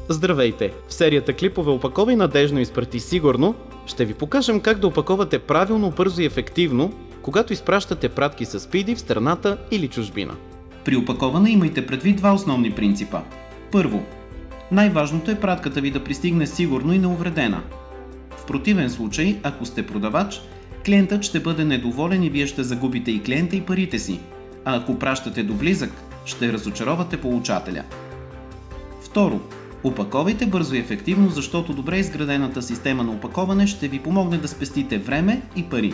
Здравейте! В серията клипове "Опаковай надежно, изпрати сигурно" ще ви покажем как да опаковате правилно, бързо и ефективно, когато изпращате пратки с Speedy в страната или чужбина. При опаковане имайте предвид два основни принципа. Първо, най-важното е пратката ви да пристигне сигурно и неувредена. В противен случай, ако сте продавач, клиентът ще бъде недоволен и вие ще загубите и клиента, и парите си, а ако пращате до близък, ще разочаровате получателя. Второ, опаковайте бързо и ефективно, защото добре изградената система на опаковане ще ви помогне да спестите време и пари.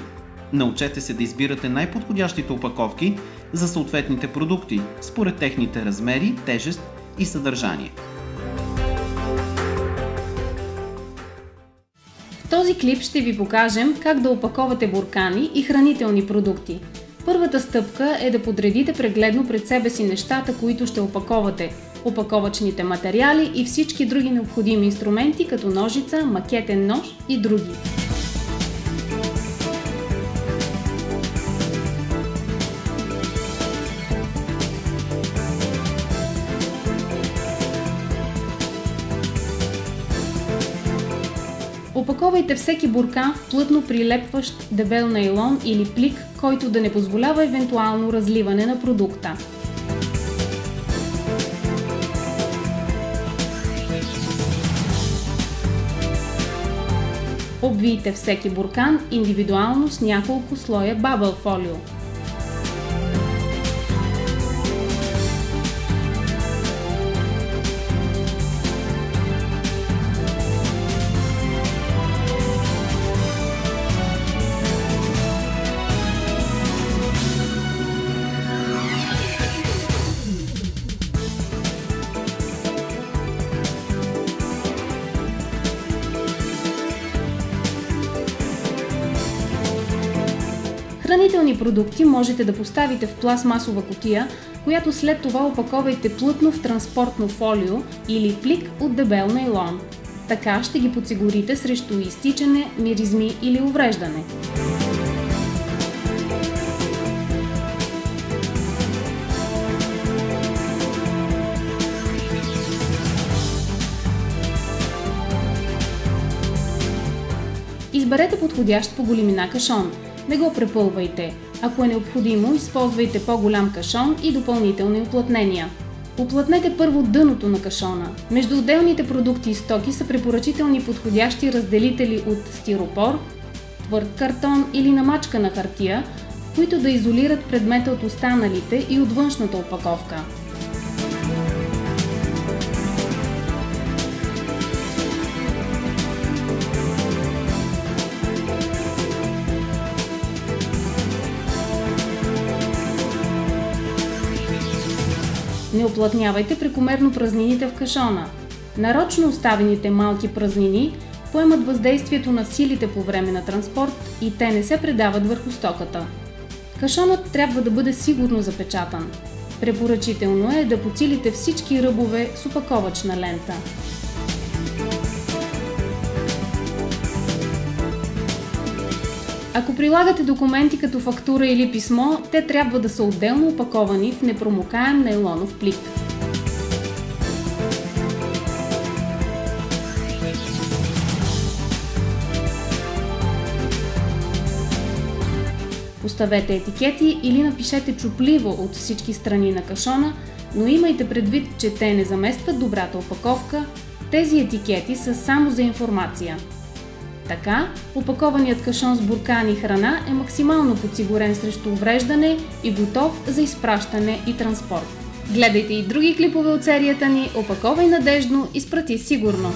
Научете се да избирате най-подходящите опаковки за съответните продукти, според техните размери, тежест и съдържание. В този клип ще ви покажем как да опаковате буркани и хранителни продукти. Първата стъпка е да подредите прегледно пред себе си нещата, които ще опаковате, опаковъчните материали и всички други необходими инструменти, като ножица, макетен нож и други. Опаковайте всеки буркан в плътно прилепващ дебел найлон или плик, който да не позволява евентуално разливане на продукта. Обвийте всеки буркан индивидуално с няколко слоя бабъл фолио. Хранителни продукти можете да поставите в пластмасова кутия, която след това опаковайте плътно в транспортно фолио или плик от дебел найлон. Така ще ги подсигурите срещу изтичане, миризми или увреждане. Изберете подходящ по големина кашон. Не го препълвайте. Ако е необходимо, използвайте по-голям кашон и допълнителни уплътнения. Уплътнете първо дъното на кашона. Между отделните продукти и стоки са препоръчителни подходящи разделители от стиропор, твърд картон или намачкана хартия, които да изолират предмета от останалите и от външната опаковка. Не уплътнявайте прекомерно празнините в кашона. Нарочно оставените малки празнини поемат въздействието на силите по време на транспорт и те не се предават върху стоката. Кашонът трябва да бъде сигурно запечатан. Препоръчително е да подсилите всички ръбове с опаковъчна лента. Ако прилагате документи като фактура или писмо, те трябва да са отделно опаковани в непромокаем нейлонов плик. Поставете етикети или напишете чупливо от всички страни на кашона, но имайте предвид, че те не заместват добрата опаковка. Тези етикети са само за информация. Така, опакованият кашон с буркани и храна е максимално подсигурен срещу увреждане и готов за изпращане и транспорт. Гледайте и други клипове от серията ни "Опаковай надеждно, изпрати сигурно".